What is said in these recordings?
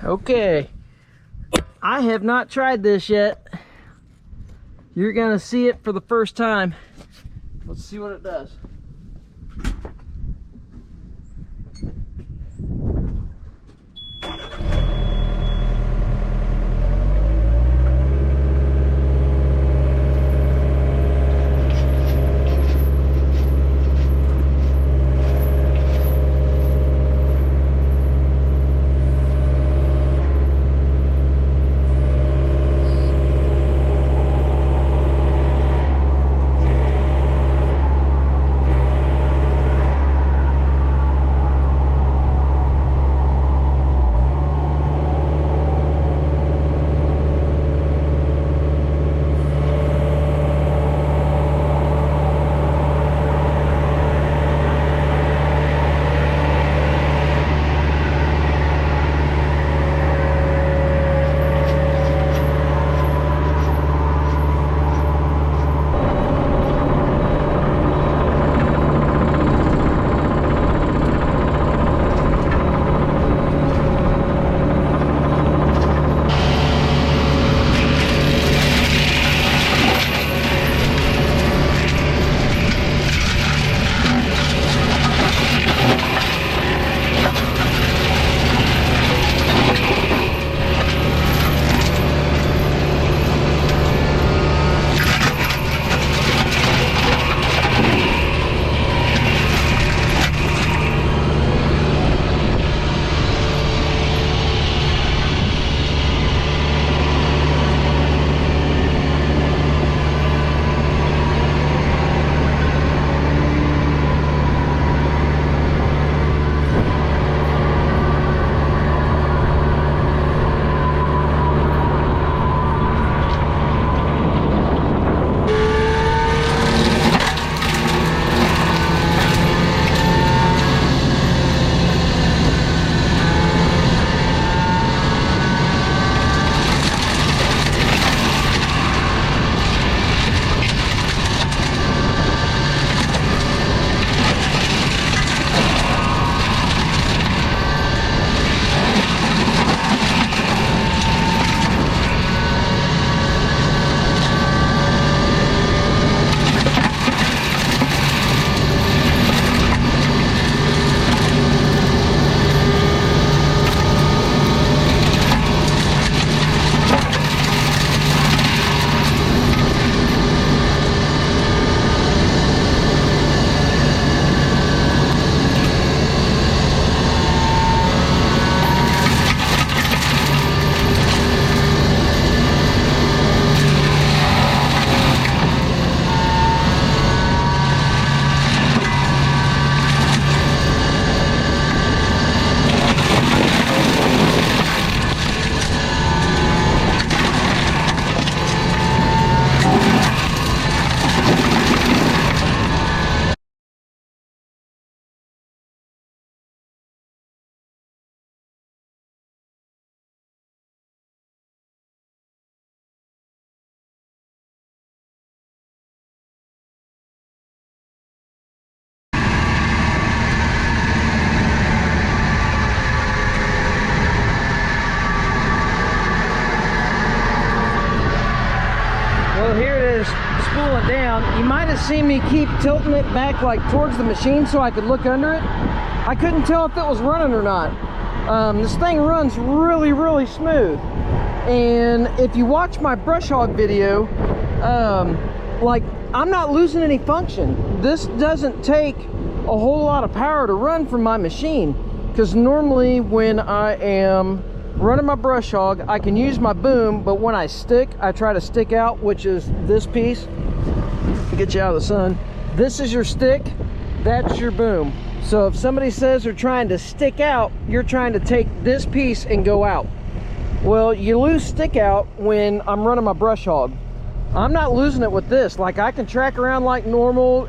Okay, I have not tried this yet. You're gonna see it for the first time. Let's see what it does. Well, here it is, spooling down. You might have seen me keep tilting it back like towards the machine so I could look under it. I couldn't tell if it was running or not. This thing runs really, really smooth. And if you watch my brush hog video, like, I'm not losing any function. This doesn't take a whole lot of power to run from my machine, because normally when I am running my brush hog, I can use my boom, but when I stick, I try to stick out, which is this piece. Get you out of the sun. This is your stick, that's your boom. So if somebody says they're trying to stick out, you're trying to take this piece and go out. Well, you lose stick out when I'm running my brush hog. I'm not losing it with this. Like, I can track around like normal.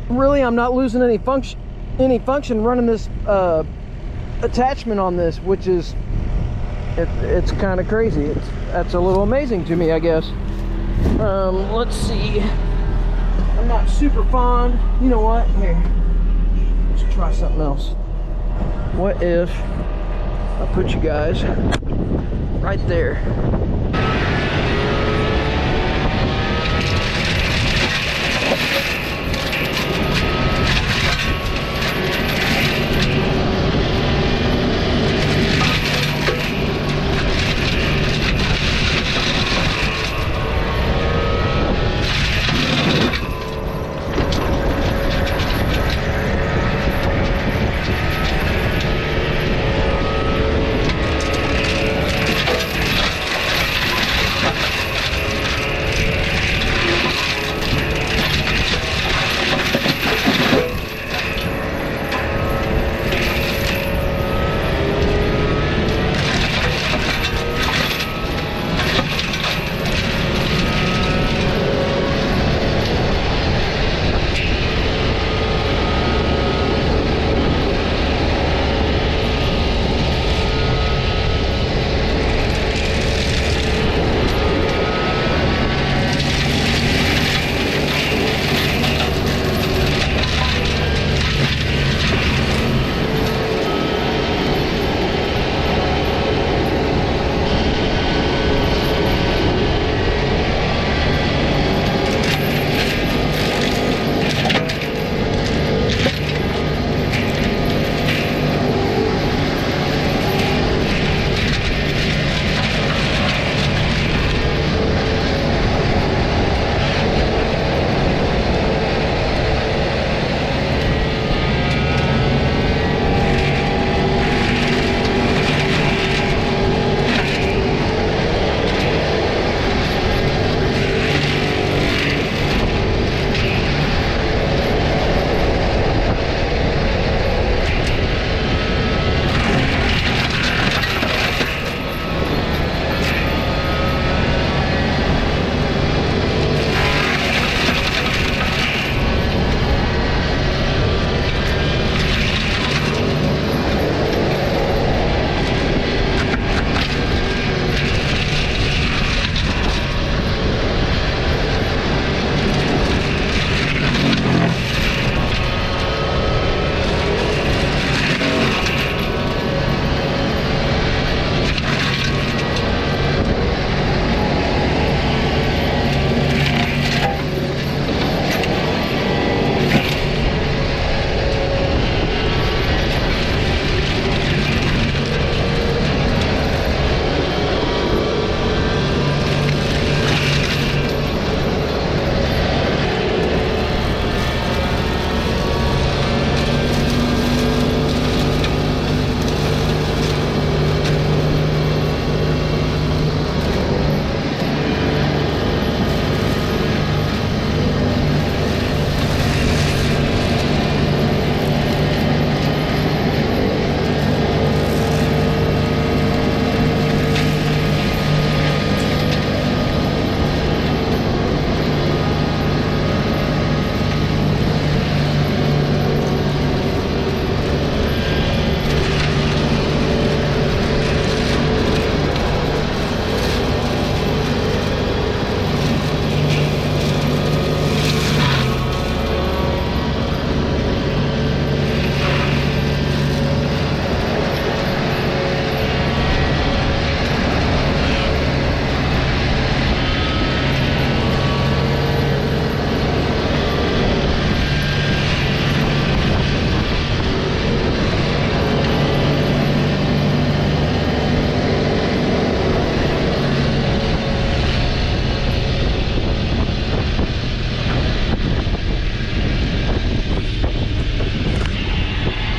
Really, I'm not losing any function running this attachment on this, which is it's kind of crazy. That's a little amazing to me, I guess. Let's see. I'm not super fond. You know what? Here, let's try something else. What if I'll put you guys right there.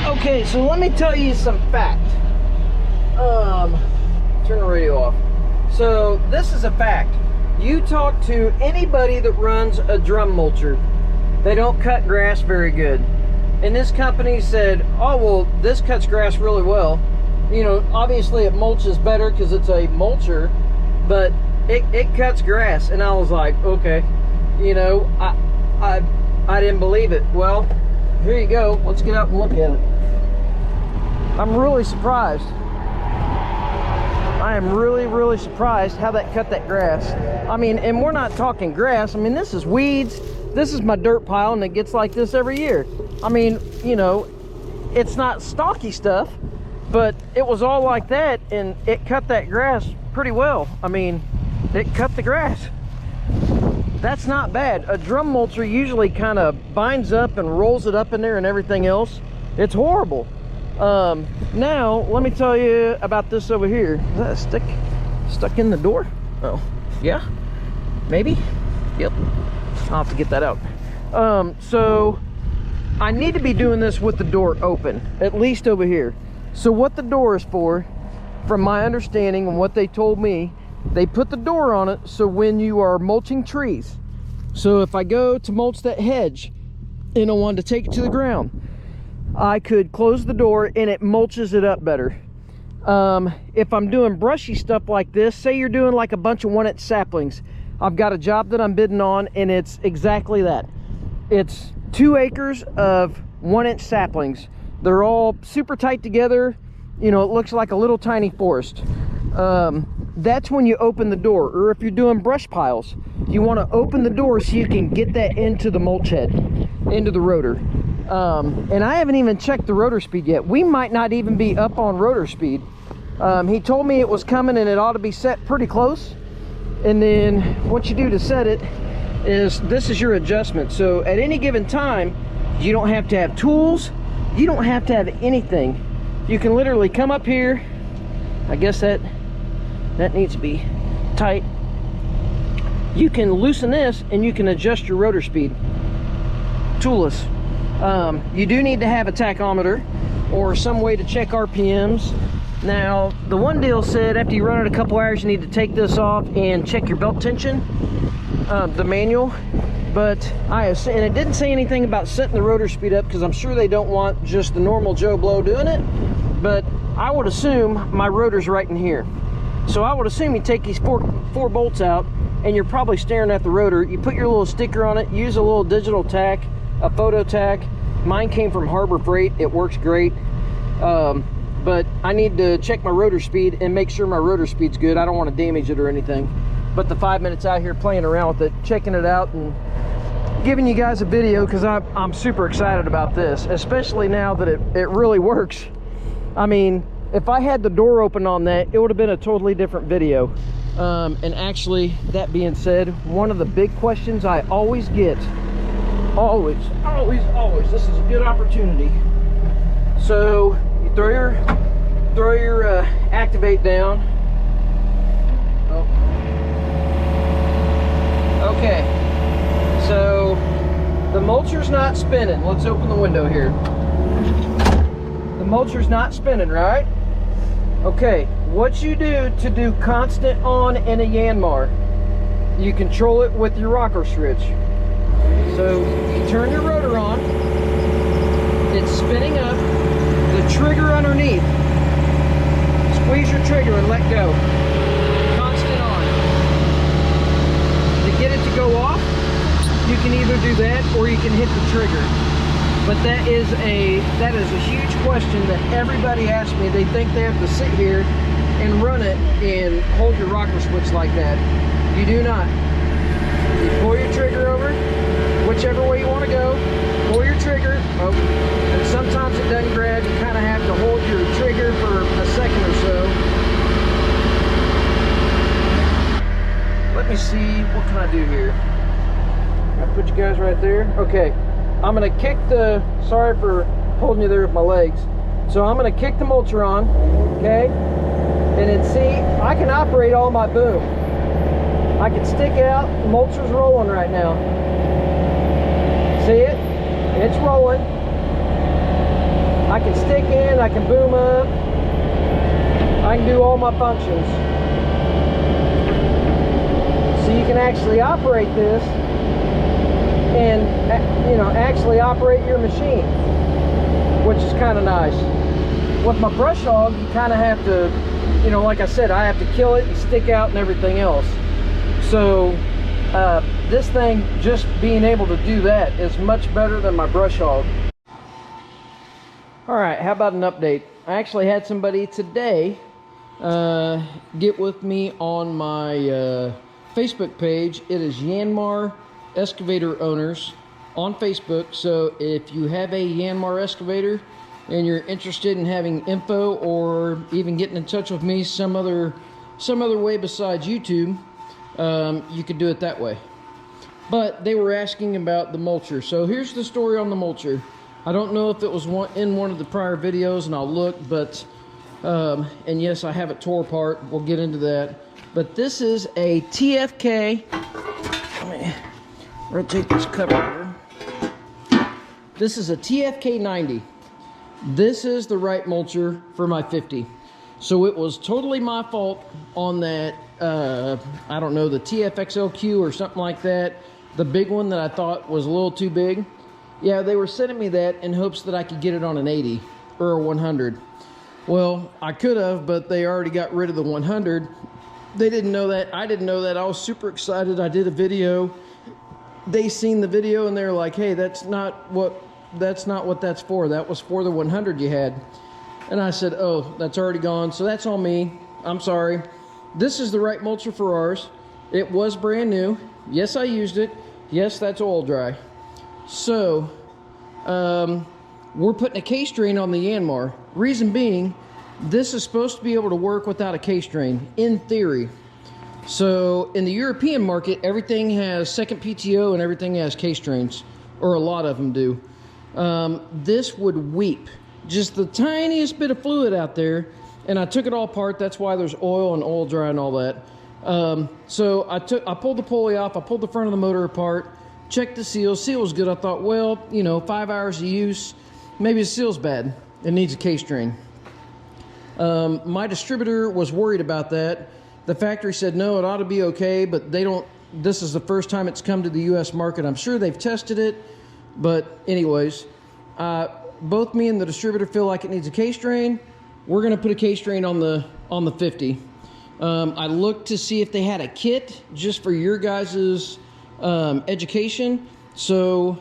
Okay, so let me tell you some fact. Turn the radio off. So this is a fact. You talk to anybody that runs a drum mulcher, they don't cut grass very good. And this company said, oh, well, this cuts grass really well. You know, obviously it mulches better because it's a mulcher, but it cuts grass. And I was like, okay, you know, I didn't believe it. Well, here you go. Let's get out and look at it. I'm really surprised. I am really surprised how that cut that grass. I mean, and we're not talking grass. I mean, this is weeds. This is my dirt pile, and it gets like this every year. I mean, you know, it's not stocky stuff, But it was all like that, and it cut that grass pretty well. I mean, it cut the grass. That's not bad. A drum mulcher usually kind of binds up and rolls it up in there and everything else. It's horrible. Now, let me tell you about this over here. Is that a stick stuck in the door? Oh, yeah, maybe. Yep, I'll have to get that out. So I need to be doing this with the door open, at least over here. So what the door is for, from my understanding and what they told me, they put the door on it so when you are mulching trees, so if I go to mulch that hedge and I wanted to take it to the ground, I could close the door and it mulches it up better. If I'm doing brushy stuff like this, say you're doing like a bunch of 1-inch saplings, I've got a job that I'm bidding on, and it's exactly that. It's 2 acres of 1-inch saplings. They're all super tight together. You know, it looks like a little tiny forest. That's when you open the door. Or if you're doing brush piles, you want to open the door so you can get that into the mulch head, into the rotor. And I haven't even checked the rotor speed yet. We might not even be up on rotor speed. He told me it was coming and it ought to be set pretty close. And then what you do to set it is, this is your adjustment. So at any given time, you don't have to have tools. You don't have to have anything. You can literally come up here. I guess that needs to be tight. You can loosen this and you can adjust your rotor speed. Toolless. You do need to have a tachometer or some way to check RPMs. Now, the one deal said after you run it a couple hours, you need to take this off and check your belt tension, the manual. But and it didn't say anything about setting the rotor speed up, because I'm sure they don't want just the normal Joe Blow doing it. But I would assume my rotor's right in here. So I would assume you take these four bolts out and you're probably staring at the rotor. You put your little sticker on it, use a little digital tack, a photo tack. Mine came from Harbor Freight. It works great. But I need to check my rotor speed and make sure my rotor speed's good. I don't want to damage it or anything. But the 5 minutes out here playing around with it, checking it out and giving you guys a video, because I'm super excited about this, especially now that it really works. I mean, if I had the door open on that, it would have been a totally different video. And actually, that being said, one of the big questions I always get, always, this is a good opportunity. So you throw your activate down. Oh. Okay. So the mulcher's not spinning. Let's open the window here. The mulcher's not spinning, right? Okay, what you do to do constant on in a Yanmar, you control it with your rocker switch. So you turn your rotor on, it's spinning up, the trigger underneath, squeeze your trigger and let go. Constant on. To get it to go off, you can either do that or you can hit the trigger. But that is a huge question that everybody asks me. They think they have to sit here and run it and hold your rocker switch like that. You do not. You pull your trigger over, whichever way you want to go, pull your trigger. Oh, and sometimes it doesn't grab. You kind of have to hold your trigger for a second or so. Let me see, what can I do here? I put you guys right there. Okay. I'm gonna kick the, sorry for holding you there with my legs. So I'm gonna kick the mulcher on, okay? And then see, I can operate all my boom. I can stick out, the mulcher's rolling right now. See it? It's rolling. I can stick in, I can boom up. I can do all my functions. So you can actually operate this and, you know, actually operate your machine, which is kind of nice. With my brush hog, you kind of have to, you know, like I said, I have to kill it and stick out and everything else. So this thing, just being able to do that is much better than my brush hog. All right, how about an update? I actually had somebody today get with me on my Facebook page. It is Yanmar Excavator Owners on Facebook. So if you have a Yanmar excavator and you're interested in having info or even getting in touch with me some other way besides YouTube, you could do it that way. But they were asking about the mulcher. So here's the story on the mulcher. I don't know if it was in one of the prior videos, and I'll look, but and yes, I have it tore apart. We'll get into that. But this is a TFK. Let me rotate this cover here. This is a TFK90. This is the right mulcher for my 50. So it was totally my fault on that, I don't know, the TFXLQ or something like that. The big one that I thought was a little too big. Yeah, they were sending me that in hopes that I could get it on an 80 or a 100. Well, I could have, but they already got rid of the 100. They didn't know that. I didn't know that. I was super excited. I did a video. They seen the video and they're like, hey, that's not what that's for. That was for the 100 you had. And I said, oh, that's already gone. So that's on me. I'm sorry. This is the right mulcher for ours. It was brand new. Yes, I used it. Yes, that's oil dry. So we're putting a case drain on the Yanmar. Reason being, this is supposed to be able to work without a case drain, in theory. So in the European market, everything has second PTO and everything has case drains, or a lot of them do. This would weep. Just the tiniest bit of fluid out there, and I took it all apart. That's why there's oil and oil dry and all that. So I pulled the pulley off, I pulled the front of the motor apart, checked the seal. Seal was good. I thought, well, you know, 5 hours of use, maybe the seal's bad. It needs a case drain. My distributor was worried about that. The factory said, no, it ought to be okay, but they don't, this is the first time it's come to the US market. I'm sure they've tested it, but anyways, both me and the distributor feel like it needs a case drain. We're gonna put a case drain on the 50. I looked to see if they had a kit just for your guys's education. So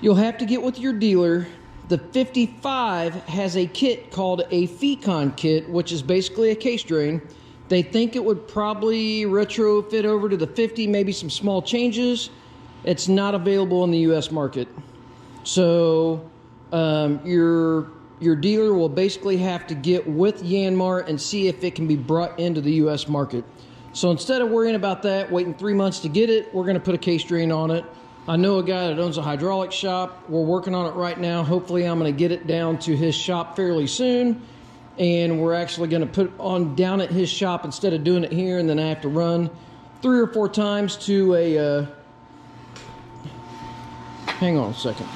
you'll have to get with your dealer. The 55 has a kit called a Fecon kit, which is basically a case drain. They think it would probably retrofit over to the 50, maybe some small changes. It's not available in the US market. So your dealer will basically have to get with Yanmar and see if it can be brought into the US market. So instead of worrying about that, waiting 3 months to get it, we're gonna put a case drain on it. I know a guy that owns a hydraulic shop. We're working on it right now. Hopefully I'm gonna get it down to his shop fairly soon. And we're actually gonna put it on down at his shop instead of doing it here, and then I have to run 3 or 4 times to a, hang on a second.